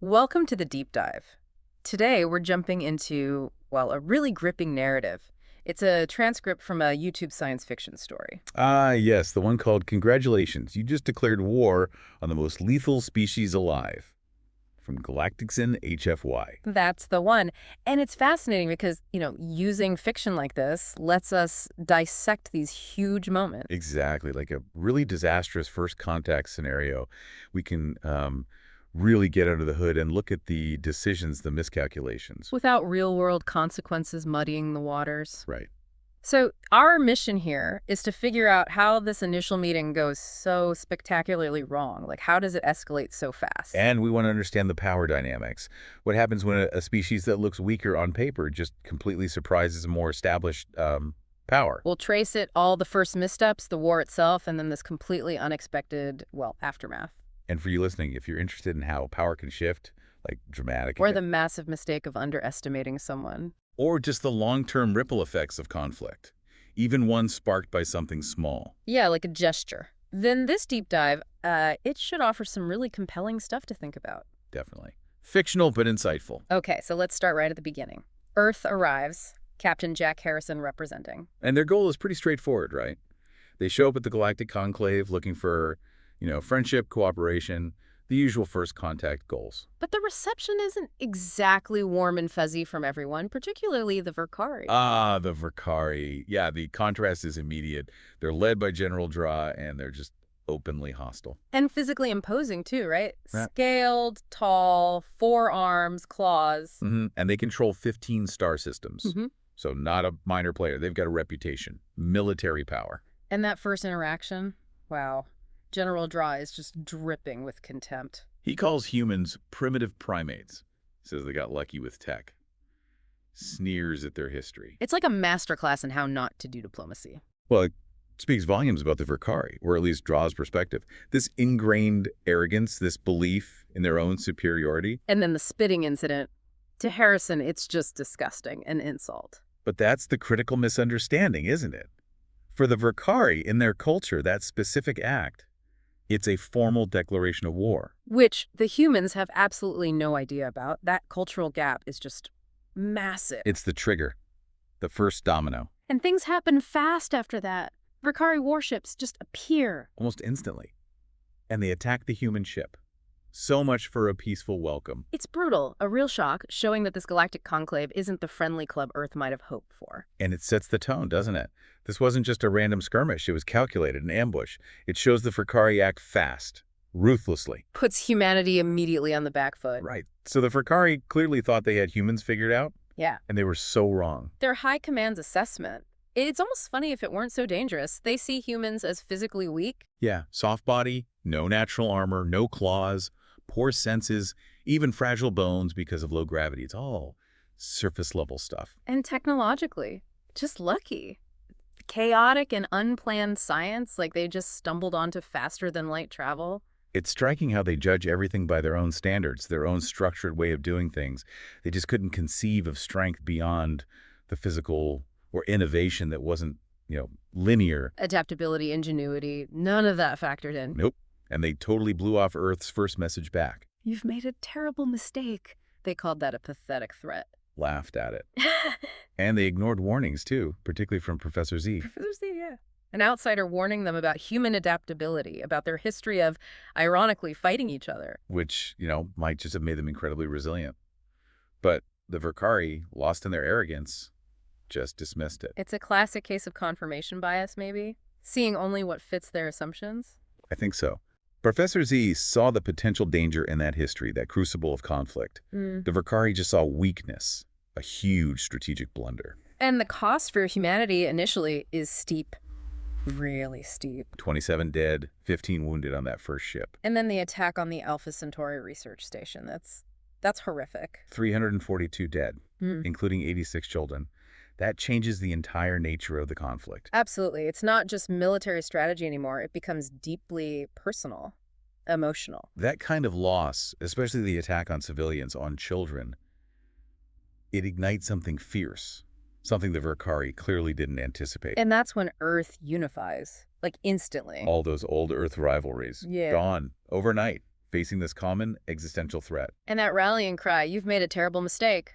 Welcome to the deep dive. Today we're jumping into, well, a really gripping narrative. It's a transcript from a YouTube science fiction story. Ah, yes, the one called Congratulations, you just declared war on the most lethal species alive. From Galactic HFY. That's the one. And it's fascinating because, using fiction like this lets us dissect these huge moments Exactly, like a really disastrous first contact scenario. We can really get under the hood and look at the decisions, the miscalculations. without real-world consequences muddying the waters. Right. So our mission here is to figure out how this initial meeting goes so spectacularly wrong. Like, how does it escalate so fast? And we want to understand the power dynamics. What happens when a species that looks weaker on paper just completely surprises a more established power? We'll trace it, all the first missteps, the war itself, and then this completely unexpected, well, aftermath. And for you listening, if you're interested in how power can shift, like dramatic, Or the massive mistake of underestimating someone. or just the long-term ripple effects of conflict, even one sparked by something small. Yeah, like a gesture. Then this deep dive, it should offer some really compelling stuff to think about. Definitely. Fictional but insightful. Okay, so let's start right at the beginning. Earth arrives, Captain Jack Harrison representing. And their goal is pretty straightforward, right? They show up at the Galactic Conclave looking for, friendship, cooperation, the usual first contact goals. But the reception isn't exactly warm and fuzzy from everyone, particularly the Verkari. Ah, the Verkari. Yeah, the contrast is immediate. They're led by General Dra, and they're just openly hostile. And physically imposing, too, right? Yeah. Scaled, tall, 4 arms, claws. And they control 15 star systems. So not a minor player. They've got a reputation. Military power. And that first interaction, wow. General Dra is just dripping with contempt. He calls humans primitive primates. Says they got lucky with tech. Sneers at their history. It's like a masterclass in how not to do diplomacy. Well, it speaks volumes about the Verkari, or at least Dra's perspective. This ingrained arrogance, this belief in their own superiority. And then the spitting incident. To Harrison, it's just disgusting, an insult. But that's the critical misunderstanding, isn't it? For the Verkari, in their culture, that specific act, it's a formal declaration of war. Which the humans have absolutely no idea about. That cultural gap is just massive. It's the trigger, the first domino, And things happen fast after that. Verkari warships just appear. almost instantly. And they attack the human ship. So much for a peaceful welcome. It's brutal, a real shock, showing that this galactic conclave isn't the friendly club Earth might have hoped for. And it sets the tone, doesn't it? This wasn't just a random skirmish. It was calculated, an ambush. It shows the Verkari act fast, ruthlessly. Puts humanity immediately on the back foot. Right. So the Verkari clearly thought they had humans figured out, Yeah. and they were so wrong. Their high command's assessment. It's almost funny if it weren't so dangerous. They see humans as physically weak. Yeah, soft body, no natural armor, no claws, poor senses, even fragile bones because of low gravity. It's all surface level stuff. And technologically, just lucky. Chaotic and unplanned science, like they just stumbled onto faster than light travel. It's striking how they judge everything by their own standards, their own structured way of doing things. They just couldn't conceive of strength beyond the physical or innovation that wasn't, linear. Adaptability, ingenuity, none of that factored in. Nope. And they totally blew off Earth's first message back. You've made a terrible mistake. They called that a pathetic threat. Laughed at it. And they ignored warnings, too, particularly from Professor Z. Professor Z, yeah. An outsider warning them about human adaptability, about their history of, ironically, fighting each other. Which, might just have made them incredibly resilient. But the Verkari, lost in their arrogance, just dismissed it. It's a classic case of confirmation bias, maybe? Seeing only what fits their assumptions? I think so. Professor Z saw the potential danger in that history, that crucible of conflict. The Verkari just saw weakness, a huge strategic blunder. And the cost for humanity initially is steep. Really steep. 27 dead, 15 wounded on that first ship. And then the attack on the Alpha Centauri research station. That's horrific. 342 dead, including 86 children. That changes the entire nature of the conflict. Absolutely. It's not just military strategy anymore. It becomes deeply personal, emotional. That kind of loss, especially the attack on civilians, on children, it ignites something fierce, something the Verkari clearly didn't anticipate. And that's when Earth unifies, like instantly. All those old Earth rivalries, Yeah. gone overnight. facing this common existential threat. And that rallying cry, "You've made a terrible mistake."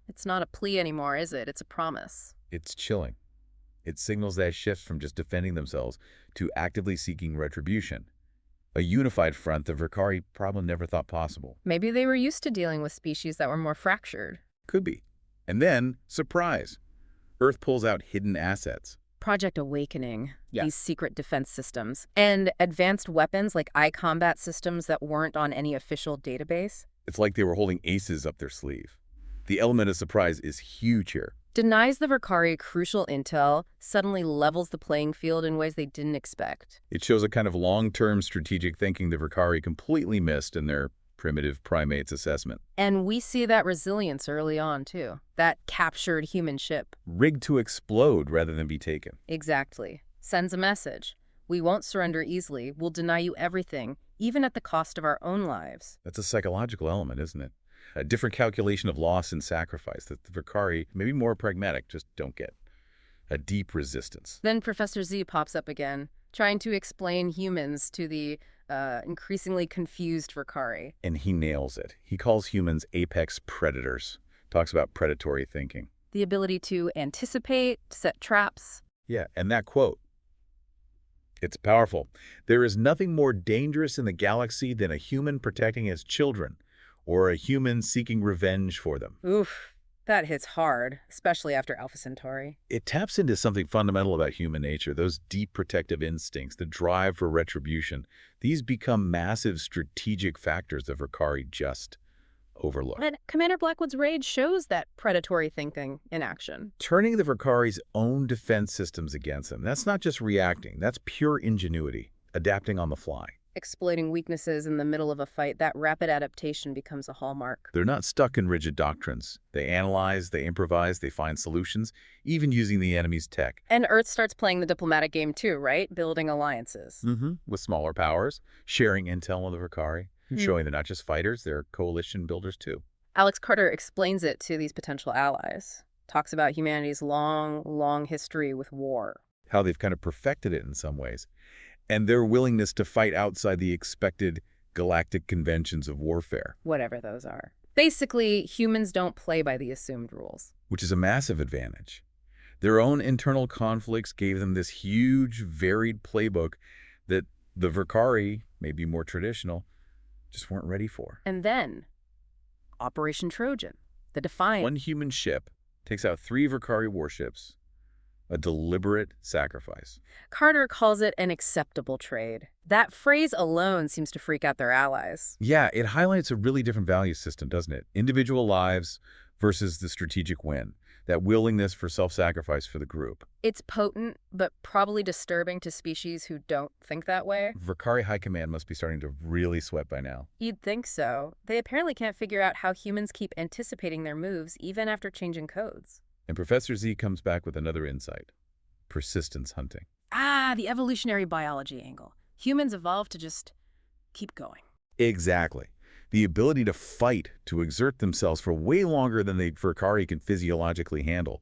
It's not a plea anymore, is it? It's a promise. It's chilling. It signals that shift from just defending themselves to actively seeking retribution. A unified front the Verkari probably never thought possible. Maybe they were used to dealing with species that were more fractured. Could be. And then, surprise, Earth pulls out hidden assets. Project Awakening, Yeah. these secret defense systems, and advanced weapons like iCombat systems that weren't on any official database. It's like they were holding aces up their sleeve. The element of surprise is huge here. Denies the Verkari crucial intel, suddenly levels the playing field in ways they didn't expect. It shows a kind of long-term strategic thinking the Verkari completely missed in their primitive primates assessment. And we see that resilience early on, too. That captured human ship. Rigged to explode rather than be taken. Exactly. Sends a message. We won't surrender easily. We'll deny you everything, even at the cost of our own lives. That's a psychological element, isn't it? A different calculation of loss and sacrifice that the Verkari, maybe more pragmatic, just don't get. A deep resistance. Then Professor Z pops up again, trying to explain humans to the increasingly confused Verkari. And he nails it. He calls humans apex predators. Talks about predatory thinking. The ability to anticipate, set traps. Yeah, and that quote. It's powerful. There is nothing more dangerous in the galaxy than a human protecting his children, or a human seeking revenge for them. Oof, that hits hard, especially after Alpha Centauri. It taps into something fundamental about human nature, those deep protective instincts, the drive for retribution. These become massive strategic factors that Verkari just overlook. And Commander Blackwood's rage shows that predatory thinking in action. Turning the Verkari's own defense systems against them, that's not just reacting, that's pure ingenuity, adapting on the fly. Exploiting weaknesses in the middle of a fight, that rapid adaptation becomes a hallmark. They're not stuck in rigid doctrines. They analyze, they improvise, they find solutions, even using the enemy's tech. And Earth starts playing the diplomatic game too, right? Building alliances. With smaller powers, sharing intel with the Verkari, showing they're not just fighters, they're coalition builders too. Alex Carter explains it to these potential allies. Talks about humanity's long, long history with war. How they've kind of perfected it in some ways. And their willingness to fight outside the expected galactic conventions of warfare. Whatever those are. Basically, humans don't play by the assumed rules. Which is a massive advantage. Their own internal conflicts gave them this huge, varied playbook that the Verkari, maybe more traditional, just weren't ready for. And then, Operation Trojan, the Defiant. One human ship takes out 3 Verkari warships, a deliberate sacrifice. Carter calls it an acceptable trade. That phrase alone seems to freak out their allies. Yeah, it highlights a really different value system, doesn't it? Individual lives versus the strategic win. That willingness for self-sacrifice for the group. It's potent, but probably disturbing to species who don't think that way. Verkari High Command must be starting to really sweat by now. You'd think so. They apparently can't figure out how humans keep anticipating their moves even after changing codes. And Professor Z comes back with another insight. Persistence hunting. Ah, the evolutionary biology angle. Humans evolved to just keep going. Exactly. The ability to fight, to exert themselves for way longer than the Verkari can physiologically handle.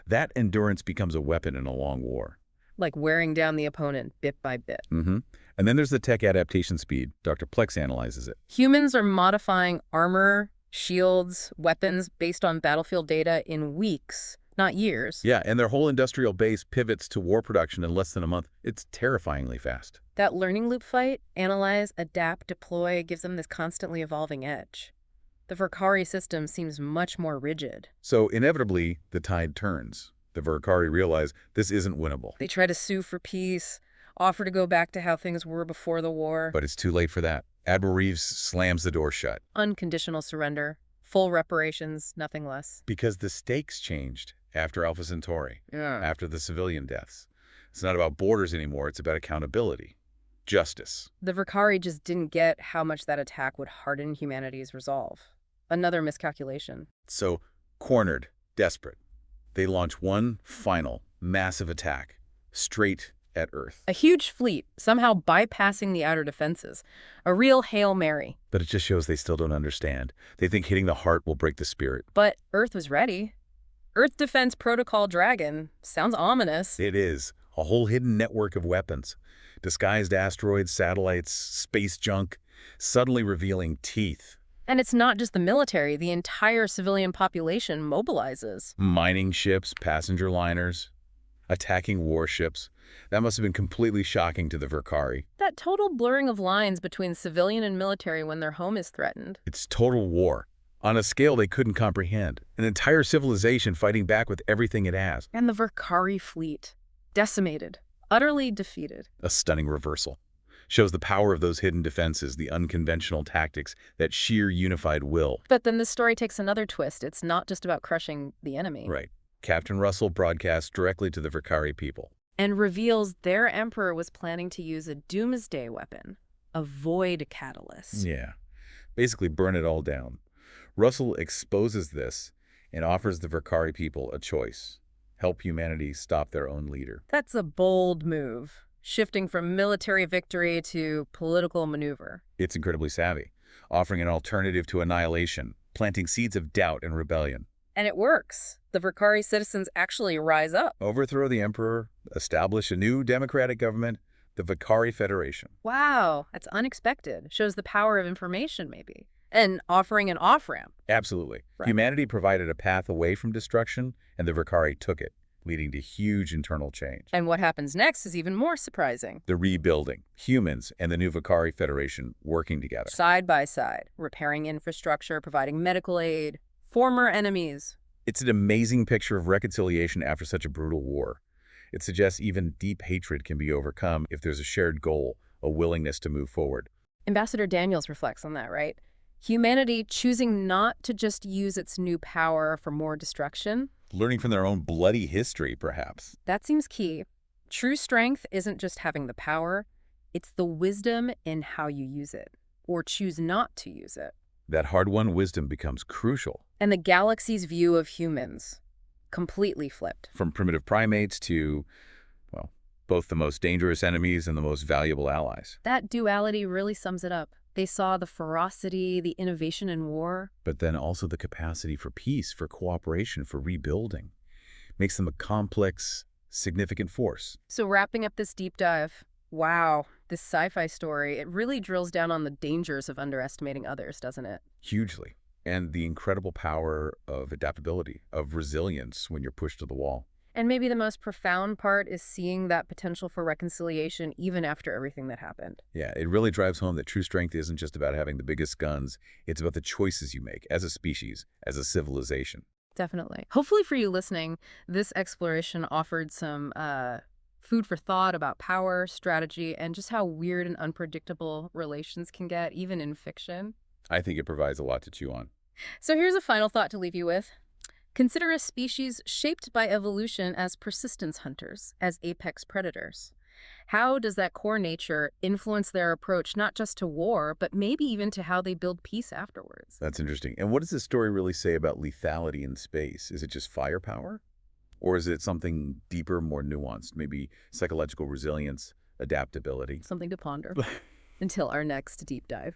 That endurance becomes a weapon in a long war. Like wearing down the opponent bit by bit. And then there's the tech adaptation speed. Dr. Plex analyzes it. Humans are modifying armor, shields, weapons based on battlefield data in weeks, not years. Yeah, and their whole industrial base pivots to war production in less than a month. It's terrifyingly fast. That learning loop fight, analyze, adapt, deploy, gives them this constantly evolving edge. The Verkari system seems much more rigid. So inevitably, the tide turns. The Verkari realize this isn't winnable. They try to sue for peace, offer to go back to how things were before the war. But it's too late for that. Admiral Reeves slams the door shut. Unconditional surrender, full reparations, nothing less. Because the stakes changed after Alpha Centauri, Yeah. after the civilian deaths. It's not about borders anymore, it's about accountability. Justice. The Verkari just didn't get how much that attack would harden humanity's resolve. Another miscalculation. So, cornered, desperate, they launch one final, massive attack, straight at Earth. A huge fleet, somehow bypassing the outer defenses. A real Hail Mary. But it just shows they still don't understand. They think hitting the heart will break the spirit. But Earth was ready. Earth Defense Protocol Dragon. Sounds ominous. It is. A whole hidden network of weapons. Disguised asteroids, satellites, space junk. suddenly revealing teeth. And it's not just the military, the entire civilian population mobilizes. Mining ships, passenger liners, attacking warships. That must have been completely shocking to the Verkari. That total blurring of lines between civilian and military when their home is threatened. It's total war, on a scale they couldn't comprehend. An entire civilization fighting back with everything it has. And the Verkari fleet, decimated, utterly defeated. A stunning reversal. Shows the power of those hidden defenses, the unconventional tactics, that sheer unified will. But then the story takes another twist. It's not just about crushing the enemy. Right. Captain Russell broadcasts directly to the Verkari people. And reveals their emperor was planning to use a doomsday weapon, a void catalyst. Yeah. Basically burn it all down. Russell exposes this and offers the Verkari people a choice. Help humanity stop their own leader. That's a bold move, shifting from military victory to political maneuver. It's incredibly savvy, offering an alternative to annihilation, planting seeds of doubt and rebellion. And it works. The Verkari citizens actually rise up. Overthrow the emperor, establish a new democratic government, the Verkari Federation. Wow, that's unexpected. Shows the power of information, maybe. And offering an off-ramp. Absolutely. Right. Humanity provided a path away from destruction, and the Verkari took it, leading to huge internal change. And what happens next is even more surprising. The rebuilding, humans and the new Verkari Federation working together. Side by side, repairing infrastructure, providing medical aid, former enemies. It's an amazing picture of reconciliation after such a brutal war. It suggests even deep hatred can be overcome if there's a shared goal, a willingness to move forward. Ambassador Daniels reflects on that, right? Humanity choosing not to just use its new power for more destruction. Learning from their own bloody history, perhaps. That seems key. True strength isn't just having the power, it's the wisdom in how you use it, or choose not to use it. That hard-won wisdom becomes crucial. And the galaxy's view of humans, completely flipped. From primitive primates to, well, both the most dangerous enemies and the most valuable allies. That duality really sums it up. They saw the ferocity, the innovation in war. But then also the capacity for peace, for cooperation, for rebuilding. Makes them a complex, significant force. So wrapping up this deep dive, wow, this sci-fi story, it really drills down on the dangers of underestimating others, doesn't it? Hugely. And the incredible power of adaptability, of resilience when you're pushed to the wall. And maybe the most profound part is seeing that potential for reconciliation even after everything that happened. Yeah, it really drives home that true strength isn't just about having the biggest guns. It's about the choices you make as a species, as a civilization. Definitely. Hopefully for you listening, this exploration offered some food for thought about power, strategy, and just how weird and unpredictable relations can get, even in fiction. I think it provides a lot to chew on. So here's a final thought to leave you with. Consider a species shaped by evolution as persistence hunters, as apex predators. How does that core nature influence their approach not just to war, but maybe even to how they build peace afterwards? That's interesting. And what does this story really say about lethality in space? Is it just firepower? Or is it something deeper, more nuanced, maybe psychological resilience, adaptability? Something to ponder. Until our next deep dive.